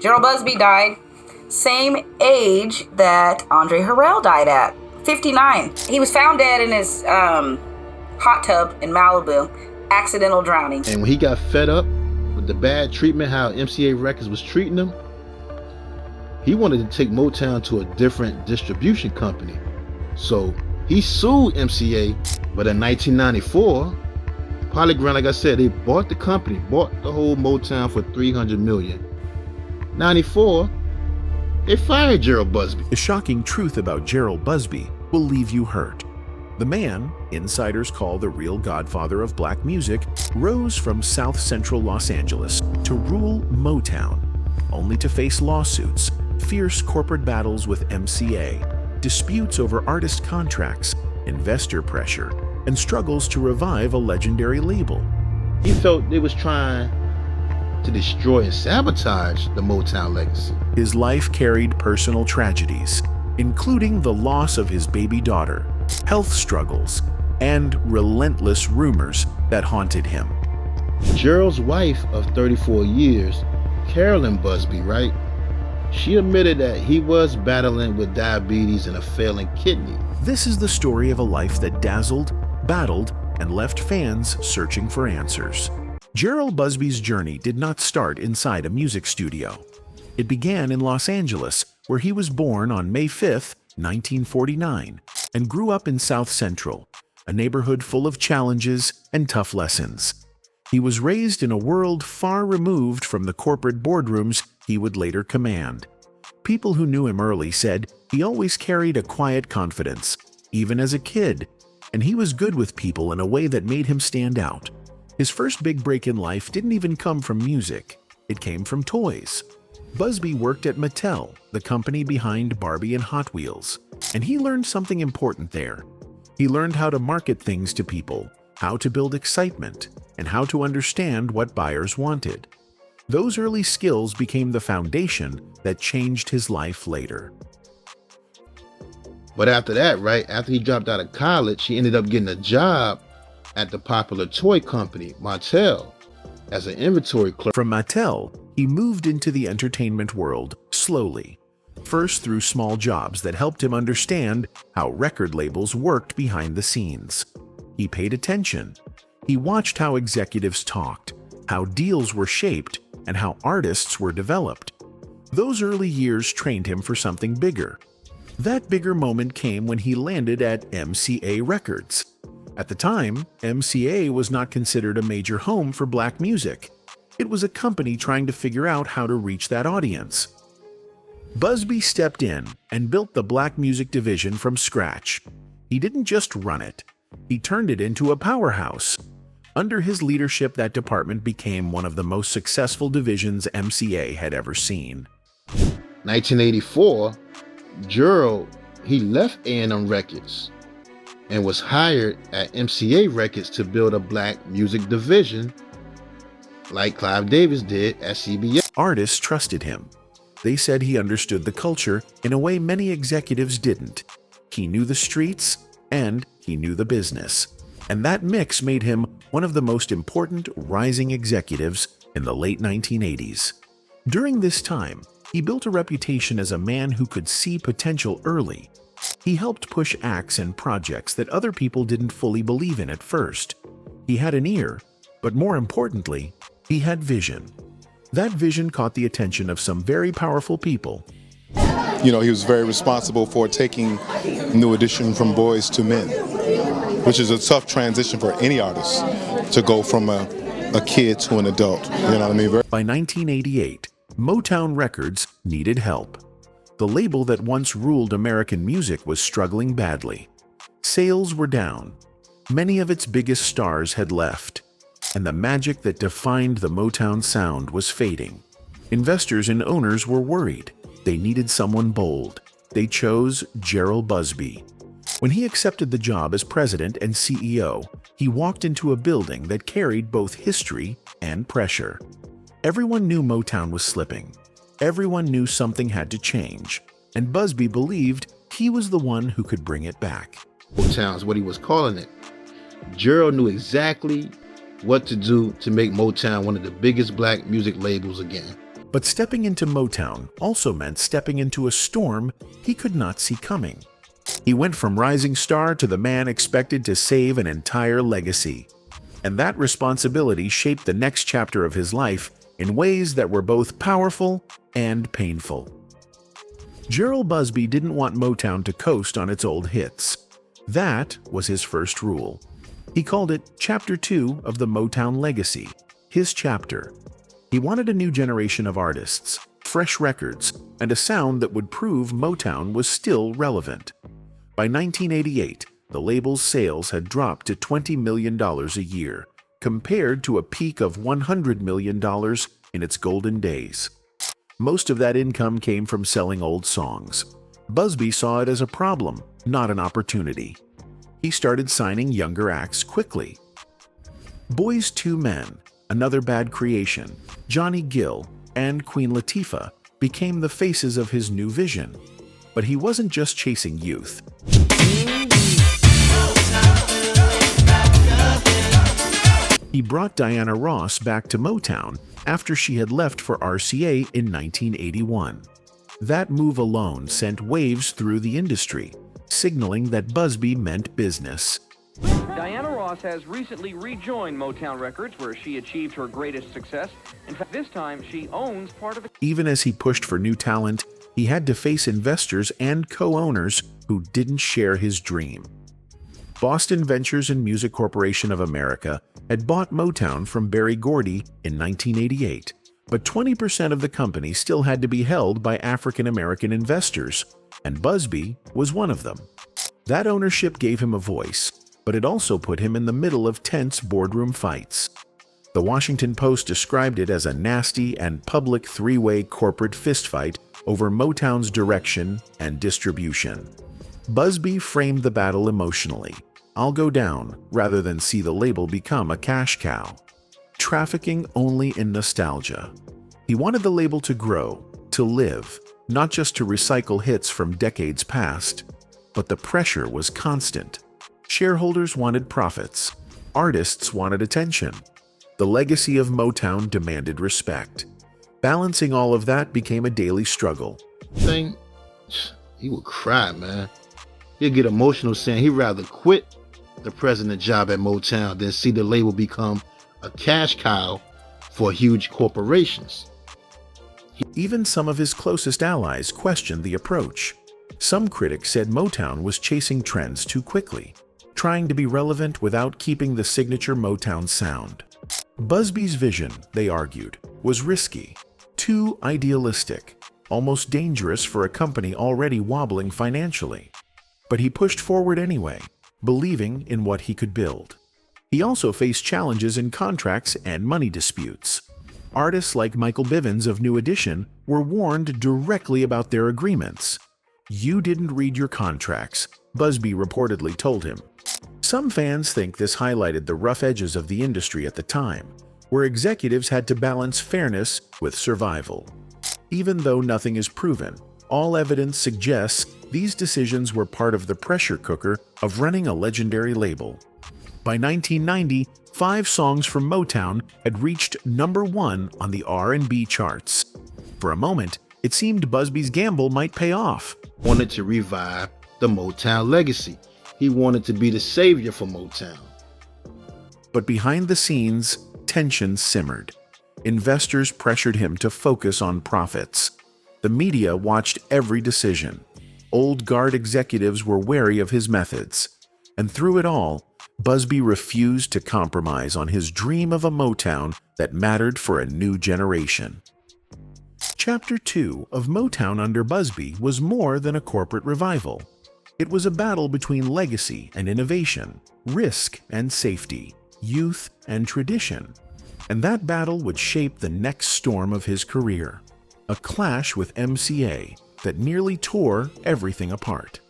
Jheryl Busby died same age that Andre Harrell died at, 59. He was found dead in his hot tub in Malibu, accidental drowning. And when he got fed up with the bad treatment, how MCA Records was treating him, he wanted to take Motown to a different distribution company. So he sued MCA, but in 1994, Polygram, like I said, they bought the company, bought the whole Motown for $300 million. 94, they fired Jheryl Busby. The shocking truth about Jheryl Busby will leave you hurt. The man, insiders call the real godfather of black music, rose from South Central Los Angeles to rule Motown, only to face lawsuits, fierce corporate battles with MCA, disputes over artist contracts, investor pressure, and struggles to revive a legendary label. He felt they was trying to destroy and sabotage the Motown legacy. His life carried personal tragedies, including the loss of his baby daughter, health struggles, and relentless rumors that haunted him. Jheryl's wife of 34 years, Carolyn Busby, right? She admitted that he was battling with diabetes and a failing kidney. This is the story of a life that dazzled, battled, and left fans searching for answers. Jheryl Busby's journey did not start inside a music studio. It began in Los Angeles, where he was born on May 5, 1949, and grew up in South Central, a neighborhood full of challenges and tough lessons. He was raised in a world far removed from the corporate boardrooms he would later command. People who knew him early said he always carried a quiet confidence, even as a kid, and he was good with people in a way that made him stand out. His first big break in life didn't even come from music. It came from toys. Busby worked at Mattel, the company behind Barbie and Hot Wheels, and he learned something important there. He learned how to market things to people, how to build excitement, and how to understand what buyers wanted. Those early skills became the foundation that changed his life later. But after that, right, after he dropped out of college, he ended up getting a job at the popular toy company, Mattel, as an inventory clerk. From Mattel, he moved into the entertainment world slowly, first through small jobs that helped him understand how record labels worked behind the scenes. He paid attention. He watched how executives talked, how deals were shaped, and how artists were developed. Those early years trained him for something bigger. That bigger moment came when he landed at MCA Records. At the time, MCA was not considered a major home for black music. It was a company trying to figure out how to reach that audience. Busby stepped in and built the black music division from scratch. He didn't just run it. He turned it into a powerhouse. Under his leadership, that department became one of the most successful divisions MCA had ever seen. 1984, Jheryl, he left A&M Records and was hired at MCA Records to build a black music division like Clive Davis did at CBS. Artists trusted him. They said he understood the culture in a way many executives didn't. He knew the streets and he knew the business. And that mix made him one of the most important rising executives in the late 1980s. During this time, he built a reputation as a man who could see potential early. He helped push acts and projects that other people didn't fully believe in at first. He had an ear, but more importantly, he had vision. That vision caught the attention of some very powerful people. You know, he was very responsible for taking New Edition from boys to men, which is a tough transition for any artist to go from a kid to an adult. You know what I mean? By 1988, Motown Records needed help. The label that once ruled American music was struggling badly. Sales were down. Many of its biggest stars had left, and the magic that defined the Motown sound was fading. Investors and owners were worried. They needed someone bold. They chose Jheryl Busby. When he accepted the job as president and CEO, he walked into a building that carried both history and pressure. Everyone knew Motown was slipping. Everyone knew something had to change, and Busby believed he was the one who could bring it back. Motown's what he was calling it. Jheryl knew exactly what to do to make Motown one of the biggest black music labels again. But stepping into Motown also meant stepping into a storm he could not see coming. He went from rising star to the man expected to save an entire legacy. And that responsibility shaped the next chapter of his life in ways that were both powerful and painful. Jheryl Busby didn't want Motown to coast on its old hits. That was his first rule. He called it Chapter 2 of the Motown Legacy, his chapter. He wanted a new generation of artists, fresh records, and a sound that would prove Motown was still relevant. By 1988, the label's sales had dropped to $20 million a year, compared to a peak of $100 million in its golden days. Most of that income came from selling old songs. Busby saw it as a problem, not an opportunity. He started signing younger acts quickly. Boyz II Men, Another Bad Creation, Johnny Gill, and Queen Latifah became the faces of his new vision. But he wasn't just chasing youth. He brought Diana Ross back to Motown after she had left for RCA in 1981. That move alone sent waves through the industry, signaling that Busby meant business. Diana Ross has recently rejoined Motown Records, where she achieved her greatest success. In fact, this time she owns part of it. Even as he pushed for new talent, he had to face investors and co-owners who didn't share his dream. Boston Ventures and Music Corporation of America had bought Motown from Berry Gordy in 1988, but 20% of the company still had to be held by African-American investors, and Busby was one of them. That ownership gave him a voice, but it also put him in the middle of tense boardroom fights. The Washington Post described it as a nasty and public three-way corporate fistfight over Motown's direction and distribution. Busby framed the battle emotionally. I'll go down rather than see the label become a cash cow. Trafficking only in nostalgia. He wanted the label to grow, to live, not just to recycle hits from decades past. But the pressure was constant. Shareholders wanted profits. Artists wanted attention. The legacy of Motown demanded respect. Balancing all of that became a daily struggle. He would cry, man. He'd get emotional saying he'd rather quit the president job at Motown than see the label become a cash cow for huge corporations. Even some of his closest allies questioned the approach. Some critics said Motown was chasing trends too quickly, trying to be relevant without keeping the signature Motown sound. Busby's vision, they argued, was risky, too idealistic, almost dangerous for a company already wobbling financially. But he pushed forward anyway, believing in what he could build. He also faced challenges in contracts and money disputes. Artists like Michael Bivins of New Edition were warned directly about their agreements. "You didn't read your contracts," Busby reportedly told him. Some fans think this highlighted the rough edges of the industry at the time, where executives had to balance fairness with survival. Even though nothing is proven, all evidence suggests these decisions were part of the pressure cooker of running a legendary label. By 1990, 5 songs from Motown had reached #1 on the R&B charts. For a moment, it seemed Busby's gamble might pay off. Wanted to revive the Motown legacy. He wanted to be the savior for Motown. But behind the scenes, tension simmered. Investors pressured him to focus on profits. The media watched every decision. Old guard executives were wary of his methods. And through it all, Busby refused to compromise on his dream of a Motown that mattered for a new generation. Chapter 2 of Motown under Busby was more than a corporate revival. It was a battle between legacy and innovation, risk and safety, youth and tradition. And that battle would shape the next storm of his career. A clash with MCA that nearly tore everything apart.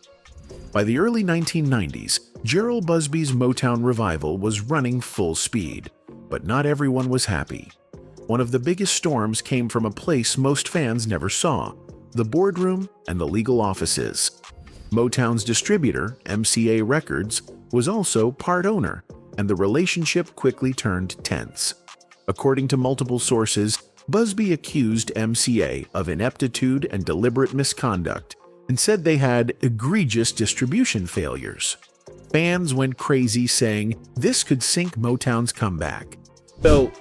By the early 1990s, Jheryl Busby's Motown revival was running full speed, but not everyone was happy. One of the biggest storms came from a place most fans never saw, the boardroom and the legal offices. Motown's distributor, MCA Records, was also part owner, and the relationship quickly turned tense. According to multiple sources, Busby accused MCA of ineptitude and deliberate misconduct and said they had egregious distribution failures. Fans went crazy, saying this could sink Motown's comeback. Felt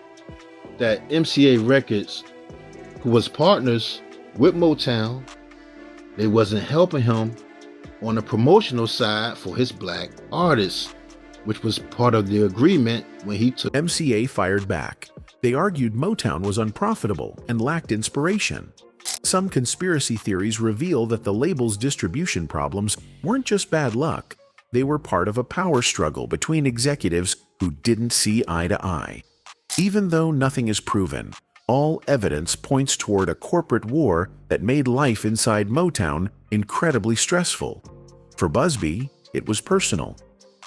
that MCA Records, who was partners with Motown, they wasn't helping him on the promotional side for his black artists, which was part of the agreement when he took. MCA fired back. They argued Motown was unprofitable and lacked inspiration. Some conspiracy theories reveal that the label's distribution problems weren't just bad luck. They were part of a power struggle between executives who didn't see eye to eye. Even though nothing is proven, all evidence points toward a corporate war that made life inside Motown incredibly stressful. For Busby, it was personal.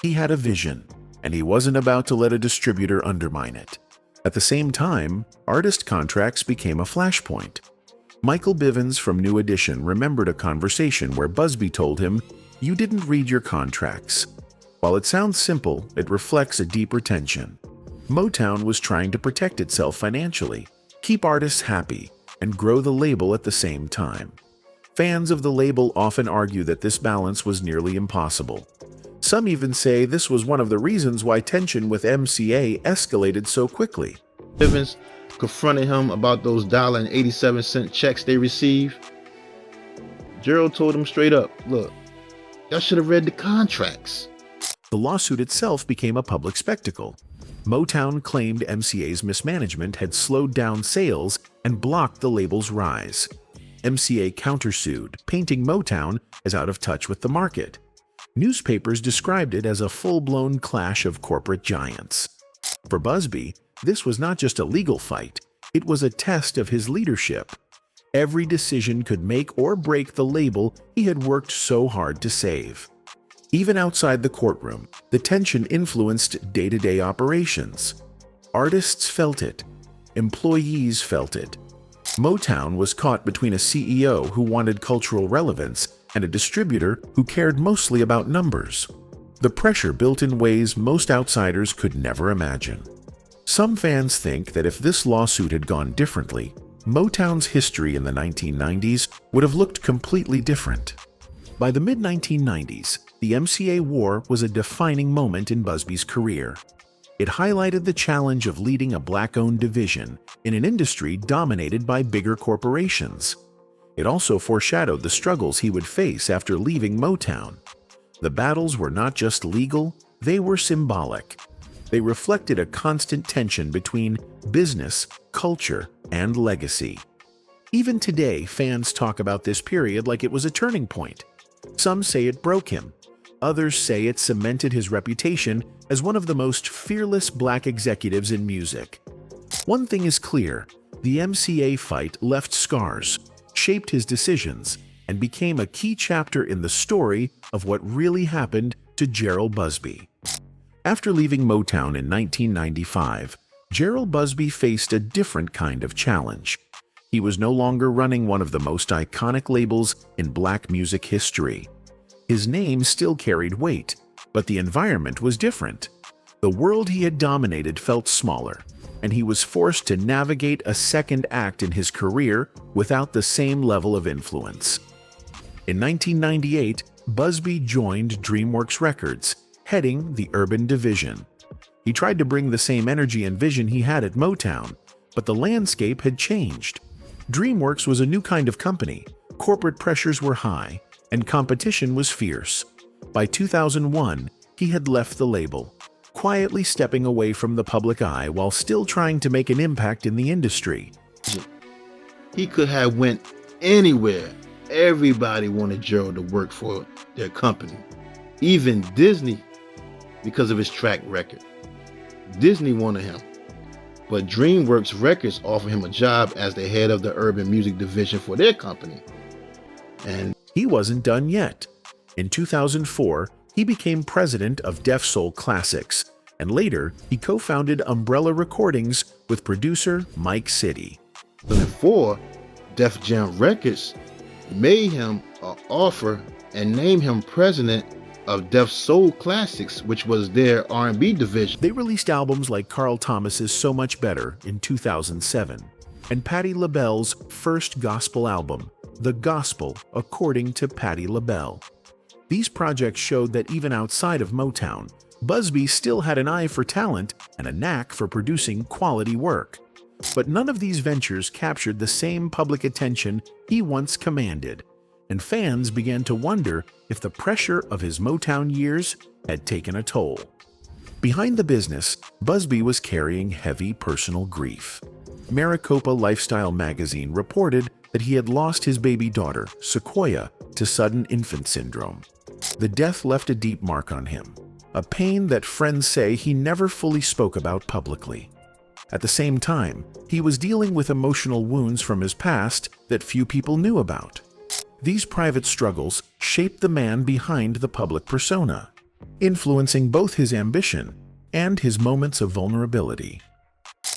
He had a vision, and he wasn't about to let a distributor undermine it. At the same time, artist contracts became a flashpoint. Michael Bivins from New Edition remembered a conversation where Busby told him, "You didn't read your contracts." While it sounds simple, it reflects a deeper tension. Motown was trying to protect itself financially, keep artists happy, and grow the label at the same time. Fans of the label often argue that this balance was nearly impossible. Some even say this was one of the reasons why tension with MCA escalated so quickly. Bivins confronted him about those $1.87 checks they received. Jheryl told him straight up, "Look, y'all should have read the contracts." The lawsuit itself became a public spectacle. Motown claimed MCA's mismanagement had slowed down sales and blocked the label's rise. MCA countersued, painting Motown as out of touch with the market. Newspapers described it as a full-blown clash of corporate giants. For Busby, this was not just a legal fight, it was a test of his leadership. Every decision could make or break the label he had worked so hard to save. Even outside the courtroom, the tension influenced day-to-day operations. Artists felt it. Employees felt it. Motown was caught between a CEO who wanted cultural relevance and a distributor who cared mostly about numbers. The pressure built in ways most outsiders could never imagine. Some fans think that if this lawsuit had gone differently, Motown's history in the 1990s would have looked completely different. By the mid-1990s, the MCA War was a defining moment in Busby's career. It highlighted the challenge of leading a black-owned division in an industry dominated by bigger corporations. It also foreshadowed the struggles he would face after leaving Motown. The battles were not just legal, they were symbolic. They reflected a constant tension between business, culture, and legacy. Even today, fans talk about this period like it was a turning point. Some say it broke him. Others say it cemented his reputation as one of the most fearless black executives in music. One thing is clear, the MCA fight left scars, shaped his decisions, and became a key chapter in the story of what really happened to Jheryl Busby. After leaving Motown in 1995, Jheryl Busby faced a different kind of challenge. He was no longer running one of the most iconic labels in black music history. His name still carried weight, but the environment was different. The world he had dominated felt smaller, and he was forced to navigate a second act in his career without the same level of influence. In 1998, Busby joined DreamWorks Records, heading the urban division. He tried to bring the same energy and vision he had at Motown, but the landscape had changed. DreamWorks was a new kind of company, corporate pressures were high, and competition was fierce. By 2001, he had left the label, quietly stepping away from the public eye while still trying to make an impact in the industry. He could have went anywhere. Everybody wanted Jheryl to work for their company. Even Disney, because of his track record. Disney wanted him. But DreamWorks Records offered him a job as the head of the urban music division for their company. And he wasn't done yet. In 2004, he became president of Def Soul Classics, and later he co-founded Umbrella Recordings with producer Mike City. In 2004, Def Jam Records made him an offer and named him president of Def Soul Classics, which was their R&B division. They released albums like Carl Thomas's So Much Better in 2007. and Patti LaBelle's first gospel album, The Gospel According to Patti LaBelle. These projects showed that even outside of Motown, Busby still had an eye for talent and a knack for producing quality work. But none of these ventures captured the same public attention he once commanded, and fans began to wonder if the pressure of his Motown years had taken a toll. Behind the business, Busby was carrying heavy personal grief. Maricopa Lifestyle magazine reported that he had lost his baby daughter, Sequoia, to sudden infant syndrome. The death left a deep mark on him, a pain that friends say he never fully spoke about publicly. At the same time, he was dealing with emotional wounds from his past that few people knew about. These private struggles shaped the man behind the public persona, influencing both his ambition and his moments of vulnerability.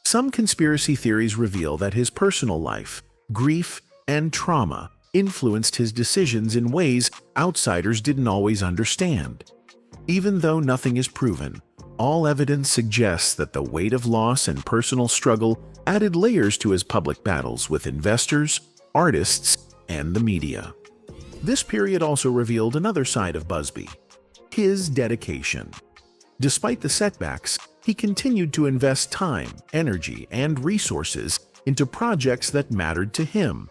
Some conspiracy theories reveal that his personal life, grief, and trauma influenced his decisions in ways outsiders didn't always understand. Even though nothing is proven, all evidence suggests that the weight of loss and personal struggle added layers to his public battles with investors, artists, and the media. This period also revealed another side of Busby: his dedication. Despite the setbacks, he continued to invest time, energy, and resources into projects that mattered to him.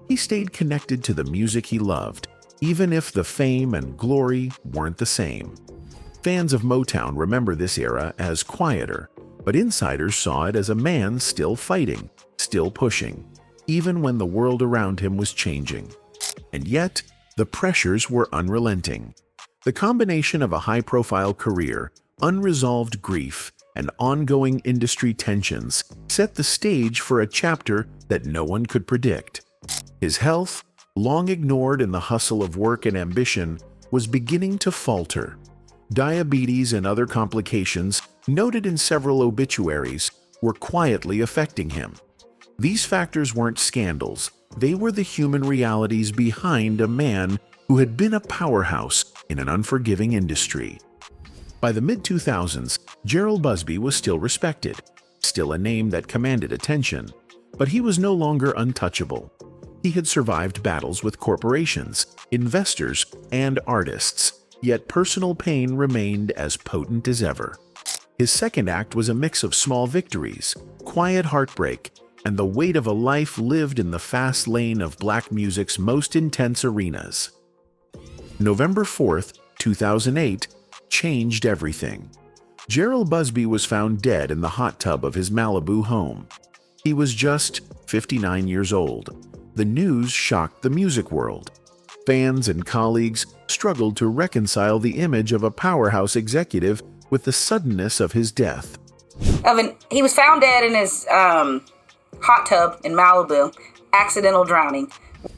He stayed connected to the music he loved, even if the fame and glory weren't the same. Fans of Motown remember this era as quieter, but insiders saw it as a man still fighting, still pushing, even when the world around him was changing. And yet, the pressures were unrelenting. The combination of a high-profile career, unresolved grief, and ongoing industry tensions set the stage for a chapter that no one could predict. His health, long ignored in the hustle of work and ambition, was beginning to falter. Diabetes and other complications, noted in several obituaries, were quietly affecting him. These factors weren't scandals, they were the human realities behind a man who had been a powerhouse in an unforgiving industry. By the mid-2000s, Jheryl Busby was still respected, still a name that commanded attention, but he was no longer untouchable. He had survived battles with corporations, investors, and artists, yet personal pain remained as potent as ever. His second act was a mix of small victories, quiet heartbreak, and the weight of a life lived in the fast lane of black music's most intense arenas. November 4th, 2008, changed everything. Jheryl Busby was found dead in the hot tub of his Malibu home. He was just 59 years old. The news shocked the music world. Fans and colleagues struggled to reconcile the image of a powerhouse executive with the suddenness of his death. He was found dead in his hot tub in Malibu, accidental drowning.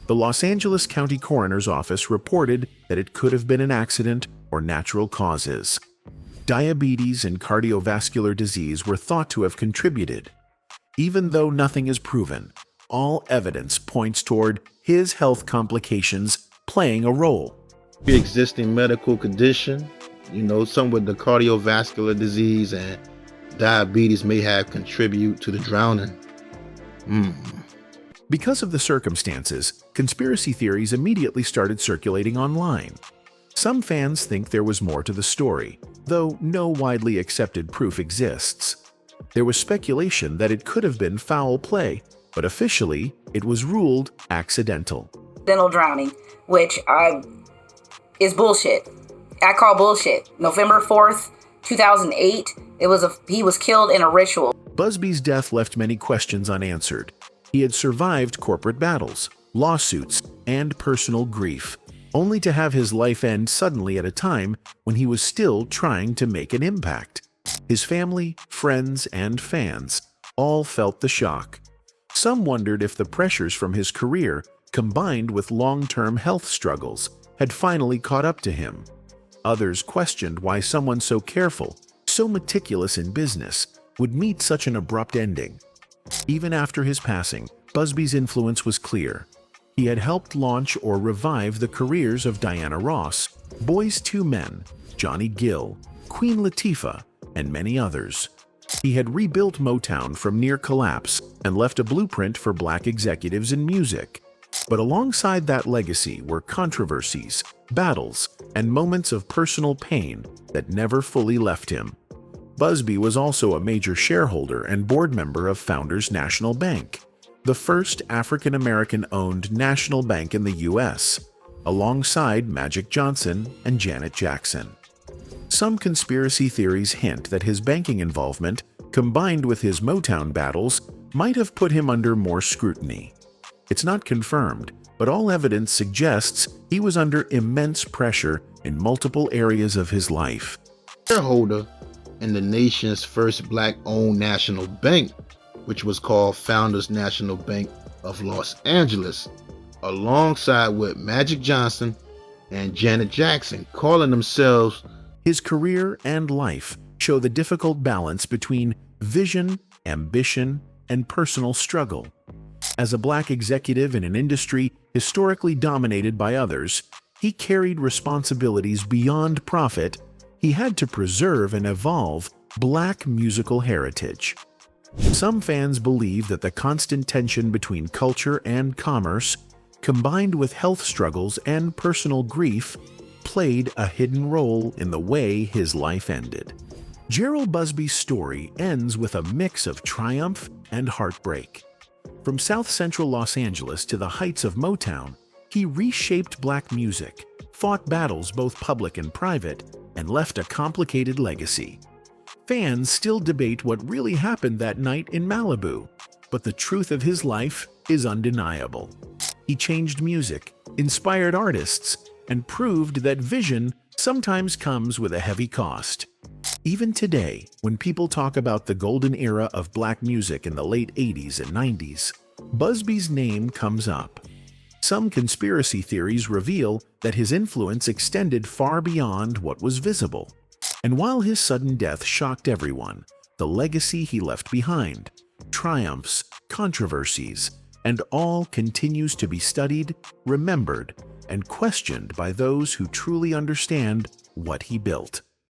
The Los Angeles County Coroner's Office reported that it could have been an accident or natural causes. Diabetes and cardiovascular disease were thought to have contributed. Even though nothing is proven, all evidence points toward his health complications playing a role. Pre-existing medical condition, some with the cardiovascular disease and diabetes may have contribute to the drowning. Because of the circumstances, conspiracy theories immediately started circulating online. Some fans think there was more to the story, though no widely accepted proof exists. There was speculation that it could have been foul play, but officially, it was ruled accidental. Accidental drowning, which is bullshit. I call bullshit. November 4th, 2008, he was killed in a ritual. Busby's death left many questions unanswered. He had survived corporate battles, lawsuits, and personal grief, only to have his life end suddenly at a time when he was still trying to make an impact. His family, friends, and fans all felt the shock. Some wondered if the pressures from his career, combined with long-term health struggles, had finally caught up to him. Others questioned why someone so careful, so meticulous in business, would meet such an abrupt ending. Even after his passing, Busby's influence was clear. He had helped launch or revive the careers of Diana Ross, Boyz II Men, Johnny Gill, Queen Latifah, and many others. He had rebuilt Motown from near collapse and left a blueprint for black executives in music. But alongside that legacy were controversies, battles, and moments of personal pain that never fully left him. Busby was also a major shareholder and board member of Founders National Bank, the first African-American-owned national bank in the U.S., alongside Magic Johnson and Janet Jackson. Some conspiracy theories hint that his banking involvement, combined with his Motown battles, might have put him under more scrutiny. It's not confirmed, but all evidence suggests he was under immense pressure in multiple areas of his life. Shareholder in the nation's first black-owned national bank, which was called Founders National Bank of Los Angeles, alongside with Magic Johnson and Janet Jackson, calling themselves. His career and life show the difficult balance between vision, ambition, and personal struggle. As a black executive in an industry historically dominated by others, he carried responsibilities beyond profit. He had to preserve and evolve black musical heritage. Some fans believe that the constant tension between culture and commerce, combined with health struggles and personal grief, played a hidden role in the way his life ended. Jheryl Busby's story ends with a mix of triumph and heartbreak. From South Central Los Angeles to the heights of Motown, he reshaped black music, fought battles both public and private, and left a complicated legacy. Fans still debate what really happened that night in Malibu, but the truth of his life is undeniable. He changed music, inspired artists, and proved that vision sometimes comes with a heavy cost. Even today, when people talk about the golden era of black music in the late 80s and 90s, Busby's name comes up. Some conspiracy theories reveal that his influence extended far beyond what was visible. And while his sudden death shocked everyone, the legacy he left behind, triumphs, controversies, and all continues to be studied, remembered, and questioned by those who truly understand what he built.